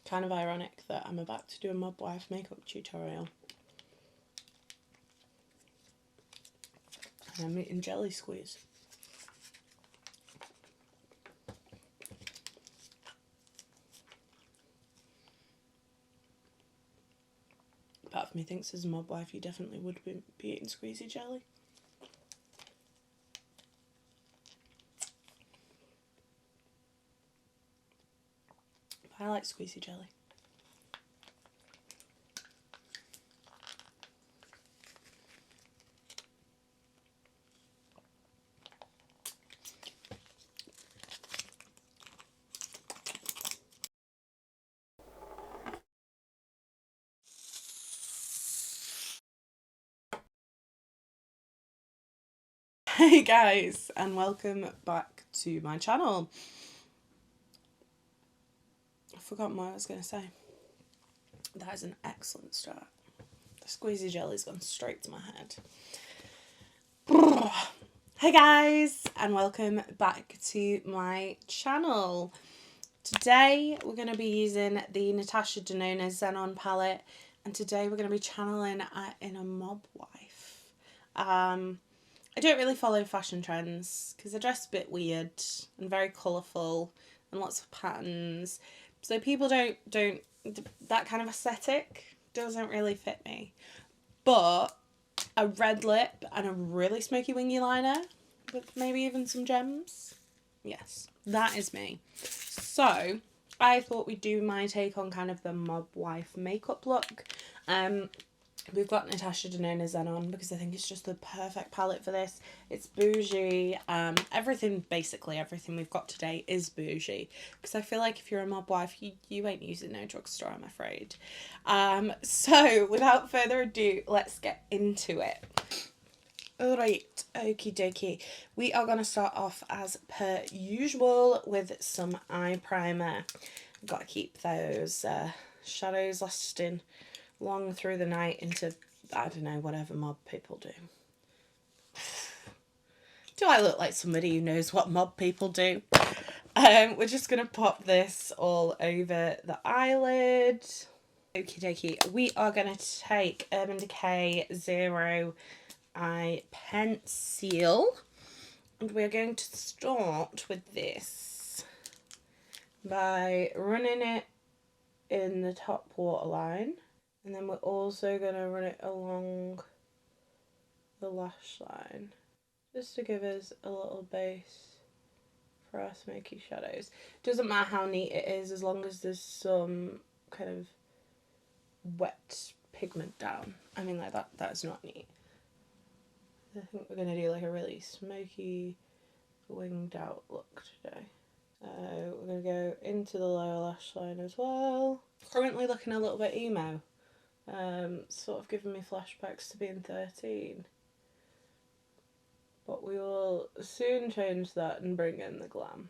Kind of ironic that I'm about to do a Mob Wife makeup tutorial. And I'm eating jelly squeeze. Part of me thinks as a Mob Wife you definitely would be eating squeezy jelly. But I like squeezy jelly. Hey guys, and welcome back to my channel. I've forgotten what I was going to say. That is an excellent start. The squeezy jelly's gone straight to my head. Hey guys, and welcome back to my channel. Today we're going to be using the Natasha Denona Xenon palette, and today we're going to be channeling in a Mob Wife. I don't really follow fashion trends because I dress a bit weird and very colourful and lots of patterns. So people don't that kind of aesthetic doesn't really fit me. But a red lip and a really smoky wingy liner with maybe even some gems. Yes, that is me. So I thought we'd do my take on kind of the Mob Wife makeup look. We've got Natasha Denona Xenon because I think it's just the perfect palette for this. It's bougie. Basically everything we've got today is bougie. Because I feel like if you're a Mob Wife, you ain't using no drugstore, I'm afraid. So without further ado, let's get into it. Alright, okie dokie. We are going to start off as per usual with some eye primer. I've got to keep those shadows lasting long through the night into, I don't know, whatever mob people do. Do I look like somebody who knows what mob people do? We're just going to pop this all over the eyelid. Okie dokie. We are going to take Urban Decay Zero Eye Pencil. And we're going to start with this by running it in the top waterline. And then we're also going to run it along the lash line, just to give us a little base for our smoky shadows. Doesn't matter how neat it is, as long as there's some kind of wet pigment down. I mean, like that's not neat. I think we're going to do like a really smoky, winged out look today. We're going to go into the lower lash line as well. Currently looking a little bit emo. Sort of giving me flashbacks to being 13. But we will soon change that and bring in the glam.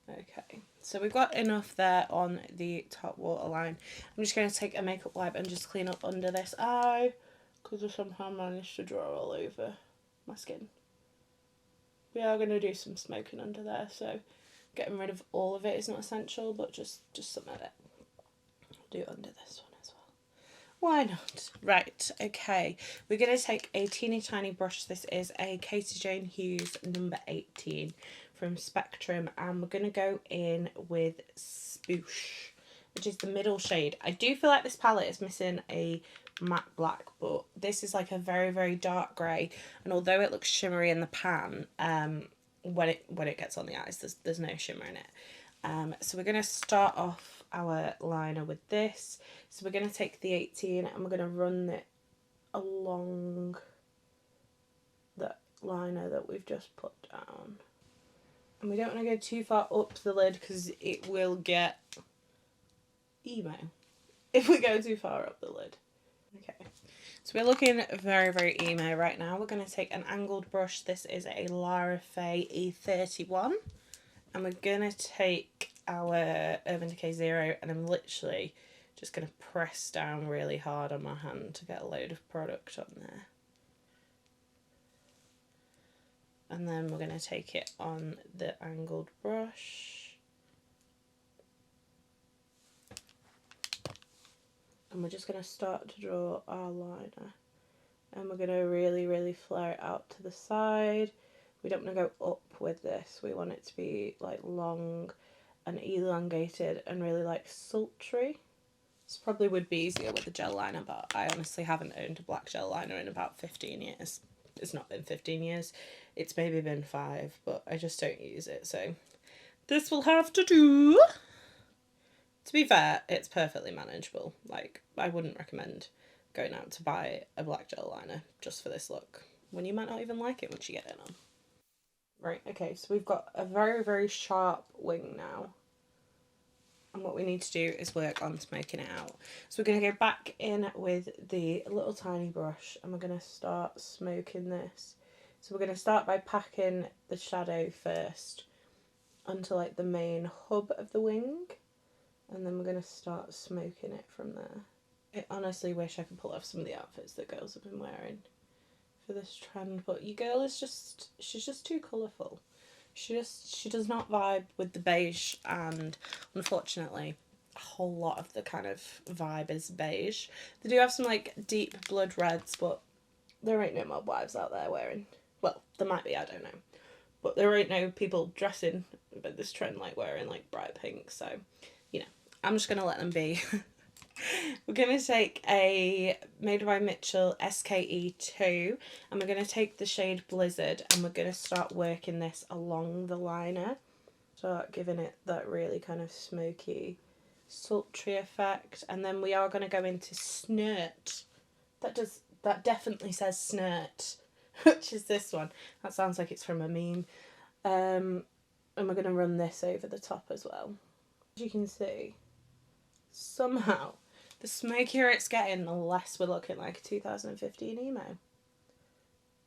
Okay, so we've got enough there on the top waterline. I'm just going to take a makeup wipe and just clean up under this eye, because I somehow managed to draw all over my skin. We are going to do some smoking under there, so getting rid of all of it is not essential, but just some of it. I'll do it under this one. Why not? Right, okay. We're going to take a teeny tiny brush. This is a Katie Jane Hughes number 18 from Spectrum. And we're going to go in with Spoosh, which is the middle shade. I do feel like this palette is missing a matte black, but this is like a very, very dark grey. And although it looks shimmery in the pan, when it gets on the eyes, there's no shimmer in it. So we're going to start off our liner with this. So we're going to take the 18 and we're going to run it along the liner that we've just put down. And we don't want to go too far up the lid because it will get emo if we go too far up the lid. Okay, so we're looking very, very emo right now. We're going to take an angled brush. This is a Lara Faye E31. And we're going to take our Urban Decay Zero and I'm literally just going to press down really hard on my hand to get a load of product on there. And then we're going to take it on the angled brush And we're just going to start to draw our liner. And we're going to really, really flare it out to the side. We don't want to go up with this. We want it to be like long and elongated and really like sultry. This probably would be easier with a gel liner, but I honestly haven't owned a black gel liner in about 15 years. It's not been 15 years. It's maybe been 5, but I just don't use it. So this will have to do. To be fair, it's perfectly manageable. Like, I wouldn't recommend going out to buy a black gel liner just for this look, when you might not even like it once you get it on. Right, okay, so we've got a very, very sharp wing now. And what we need to do is work on smoking it out. So we're going to go back in with the little tiny brush and we're going to start smoking this. So we're going to start by packing the shadow first onto like the main hub of the wing. And then we're going to start smoking it from there. I honestly wish I could pull off some of the outfits that girls have been wearing for this trend, but your girl is just, she's just too colourful. She does not vibe with the beige, and unfortunately a whole lot of the kind of vibe is beige. They do have some like deep blood reds, but there ain't no mob wives out there wearing, well, there might be, I don't know, but there ain't no people dressing with this trend like wearing like bright pink, so you know, I'm just gonna let them be. We're going to take a Made by Mitchell SKE2 and we're going to take the shade Blizzard and we're going to start working this along the liner. Start giving it that really kind of smoky, sultry effect. And then we are going to go into Snurt. That definitely says Snurt, which is this one. That sounds like it's from a meme. And we're going to run this over the top as well. As you can see, somehow the smokier it's getting, the less we're looking like a 2015 emo.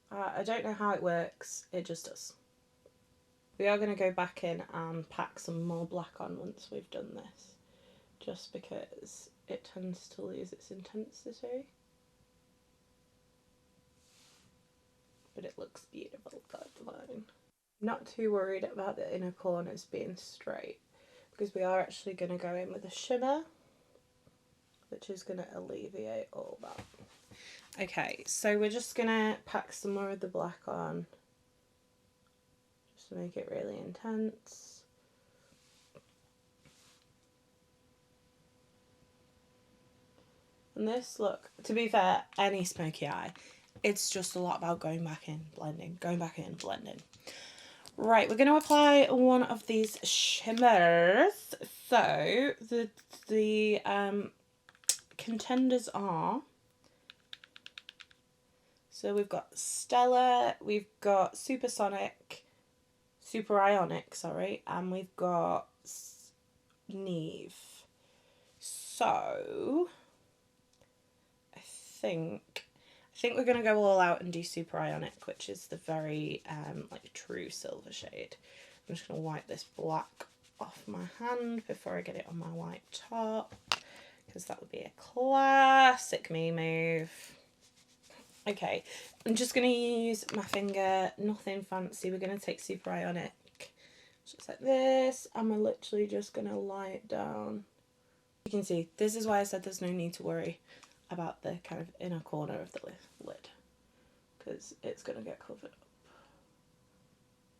I don't know how it works, it just does. We are going to go back in and pack some more black on once we've done this, just because it tends to lose its intensity. But it looks beautiful, that's fine. Not too worried about the inner corners being straight, because we are actually going to go in with a shimmer, which is going to alleviate all that. Okay, so we're just going to pack some more of the black on, just to make it really intense. And this look, to be fair, any smoky eye, it's just a lot about going back in, blending, going back in, blending. Right, we're going to apply one of these shimmers. So the contenders are, so we've got Stella, we've got Supersonic, Super Ionic, sorry, and we've got Neve. So I think we're going to go all out and do Super Ionic, which is the very like true silver shade. I'm just going to wipe this black off my hand before I get it on my white top, because that would be a classic me move. Okay, I'm just going to use my finger, nothing fancy. We're going to take Super Ionic, just like this, and we're literally just going to lie it down. You can see, this is why I said there's no need to worry about the kind of inner corner of the lid, because it's going to get covered up.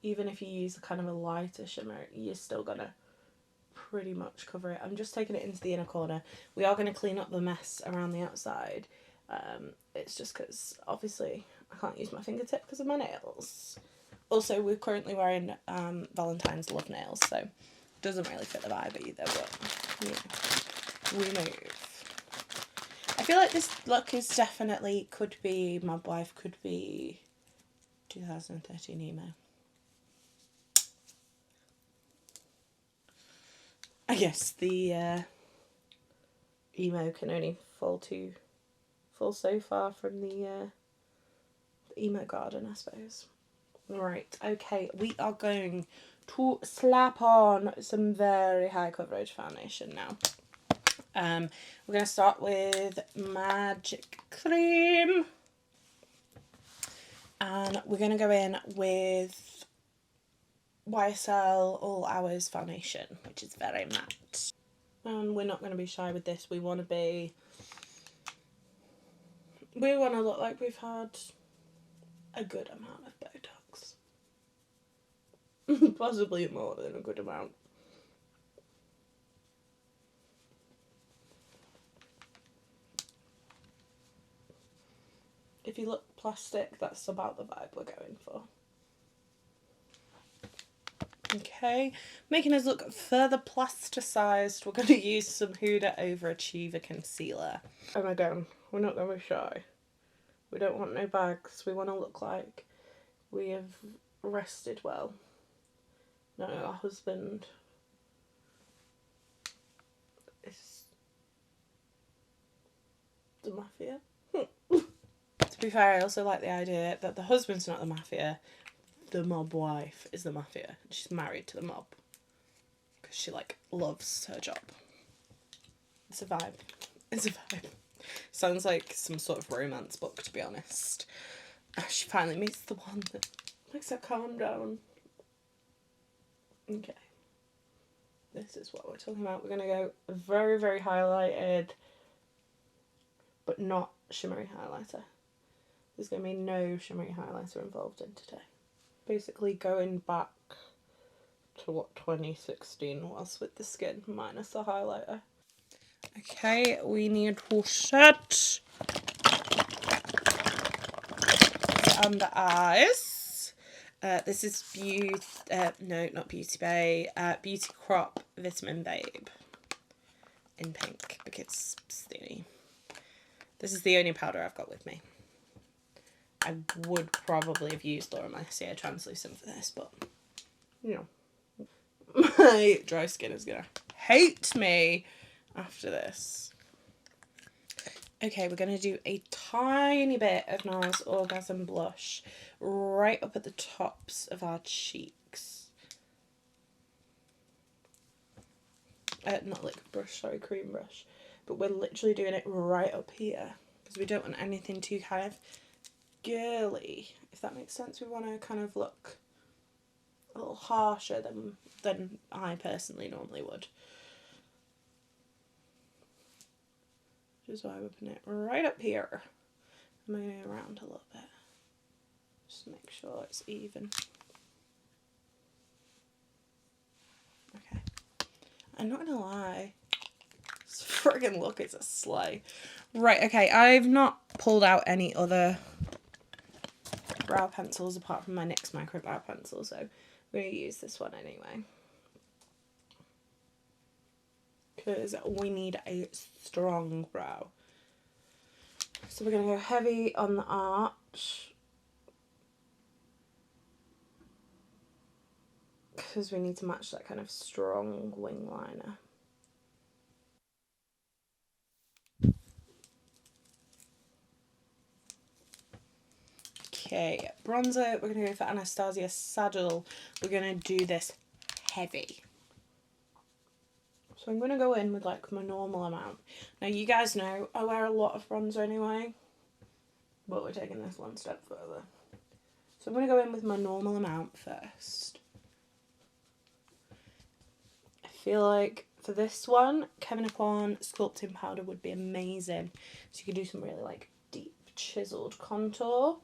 Even if you use kind of a lighter shimmer, you're still going to pretty much cover it. I'm just taking it into the inner corner. We are going to clean up the mess around the outside. It's just because obviously I can't use my fingertip because of my nails. Also, we're currently wearing Valentine's Love nails, so it doesn't really fit the vibe either, but yeah, we move. I feel like this look is definitely, could be Mob Wife, could be 2013 emo. I guess the emo can only fall so far from the emo garden, I suppose. Right, okay, we are going to slap on some very high coverage foundation now. We're going to start with Magic Cream. And we're going to go in with YSL All Hours Foundation, which is very matte. And we're not going to be shy with this. We want to be We want to look like we've had a good amount of Botox. Possibly more than a good amount. If you look plastic, that's about the vibe we're going for. Okay, making us look further plasticized, we're going to use some Huda Overachiever Concealer. And again, we're not going to be shy. We don't want no bags. We want to look like we have rested well. No, our husband is the mafia. To be fair, I also like the idea that the husband's not the mafia. The mob wife is the mafia. She's married to the mob because she like loves her job. It's a vibe. It's a vibe. Sounds like some sort of romance book, to be honest. She finally meets the one that makes her calm down. Okay. This is what we're talking about. We're going to go very, very highlighted, but not shimmery highlighter. There's going to be no shimmery highlighter involved in today. Basically going back to what 2016 was with the skin, minus the highlighter. Okay, we need to set under eyes. This is no, not Beauty Bay, Beauty Crop Vitamin Babe in pink because it's thinny. This is the only powder I've got with me. I would probably have used Laura Mercier Translucent for this, but, you know, my dry skin is going to hate me after this. Okay, we're going to do a tiny bit of NARS Orgasm Blush right up at the tops of our cheeks. Not liquid brush, sorry, cream brush. But we're literally doing it right up here because we don't want anything too kind of girly, if that makes sense. We want to kind of look a little harsher than I personally normally would. Which is why we're putting it right up here. I'm going to go around a little bit. Just make sure it's even. Okay. I'm not going to lie. This friggin' look is a slay. Right, okay. I've not pulled out any other brow pencils apart from my NYX micro brow pencil, so I'm going to use this one anyway. Because we need a strong brow. So we're going to go heavy on the arch. Because we need to match that kind of strong wing liner. Okay, bronzer, we're going to go for Anastasia Saddle. We're going to do this heavy. So I'm going to go in with like my normal amount. Now you guys know I wear a lot of bronzer anyway, but we're taking this one step further. So I'm going to go in with my normal amount first. I feel like for this one, Kevyn Aucoin Sculpting Powder would be amazing. So you can do some really like deep chiseled contour.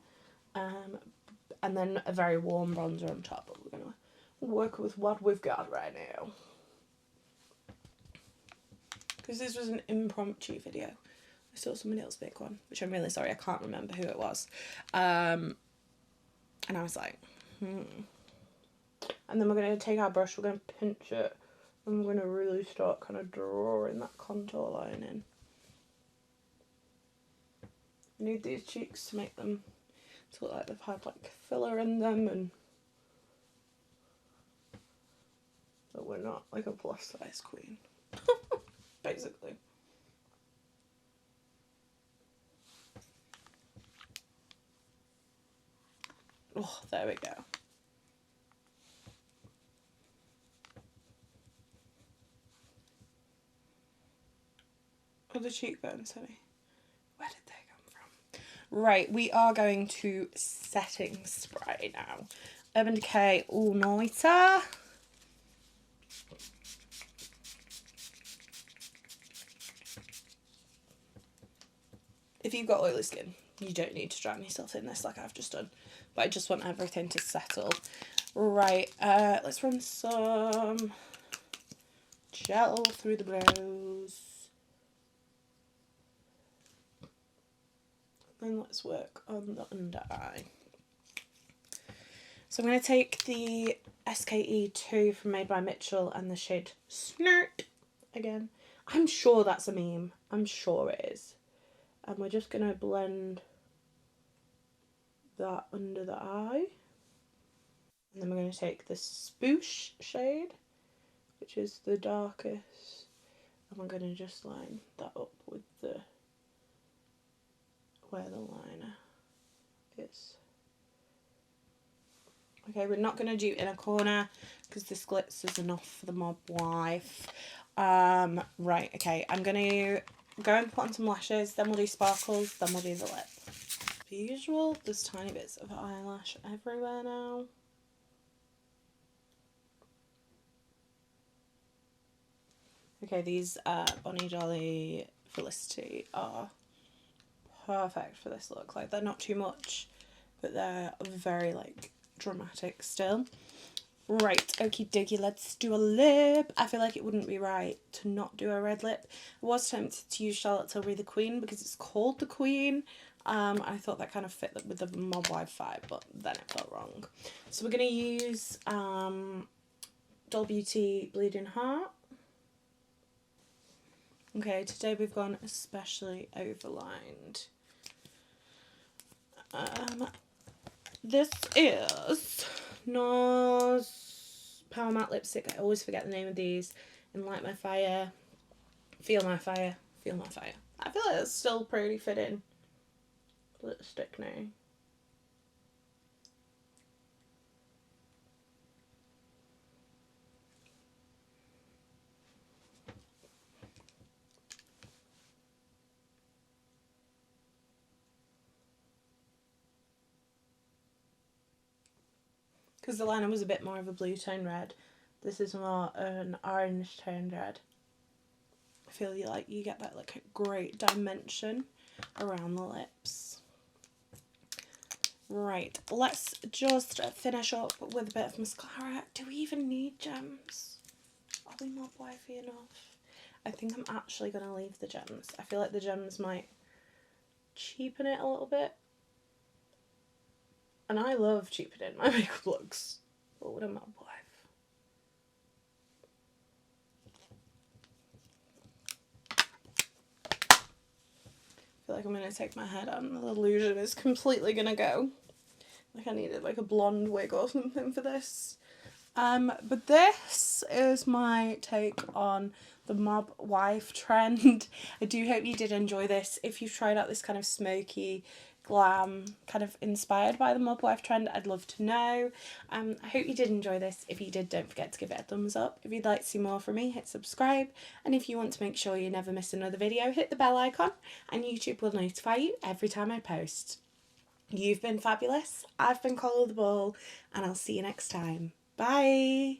And then a very warm bronzer on top, but we're going to work with what we've got right now. Because this was an impromptu video. I saw somebody else make one, which I'm really sorry, I can't remember who it was. And I was like, And then we're going to take our brush, we're going to pinch it, and we're going to really start kind of drawing that contour line in. I need these cheeks to make them to look like they've had like filler in them, and that we're not like a plus size queen. Basically. Oh, there we go. Oh, the cheekbones, honey. Where did they come from? Right, we are going to setting spray now. Urban Decay All Nighter. If you've got oily skin, You don't need to drown yourself in this like I've just done. But I just want everything to settle. Right, let's run some gel through the brows. Then let's work on the under eye. So I'm going to take the SKE2 from Made by Mitchell and the shade Snort again. I'm sure that's a meme. I'm sure it is. And we're just going to blend that under the eye. And then we're going to take the Spoosh shade, which is the darkest, and we're going to just line that up with the where the liner is. Okay, we're not going to do inner corner because this glitz is enough for the mob wife. Right, okay, I'm going to go and put on some lashes, then we'll do sparkles, then we'll do the lip. Per usual, there's tiny bits of eyelash everywhere now. Okay, these Bonnie Dolly Felicity are perfect for this look. Like, they're not too much, but they're very, like, dramatic still. Right, okie dokie, let's do a lip. I feel like it wouldn't be right to not do a red lip. I was tempted to use Charlotte Tilbury the Queen because it's called the Queen. I thought that kind of fit with the mob wife vibe, but then it felt wrong. So we're going to use Doll Beauty Bleeding Heart. Okay, today we've gone especially overlined. This is NARS Power Matte Lipstick. I always forget the name of these. In Light My Fire, Feel My Fire, Feel My Fire. I feel like it's still pretty fitting lipstick now. Because the liner was a bit more of a blue tone red. This is more an orange tone red. I feel like you get that like a great dimension around the lips. Right, let's just finish up with a bit of mascara. Do we even need gems? Are we mob wifey enough? I think I'm actually going to leave the gems. I feel like the gems might cheapen it a little bit. And I love cheapening my makeup looks. What would a mob wife? I feel like I'm going to take my head out and the illusion is completely going to go. Like I needed like a blonde wig or something for this. But this is my take on the mob wife trend. I do hope you did enjoy this. If you've tried out this kind of smoky glam kind of inspired by the mob wife trend, I'd love to know. I hope you did enjoy this. If you did, don't forget to give it a thumbs up. If you'd like to see more from me, hit subscribe, and if you want to make sure you never miss another video, hit the bell icon and YouTube will notify you every time I post. You've been fabulous. I've been Coleoftheball, and I'll see you next time. Bye.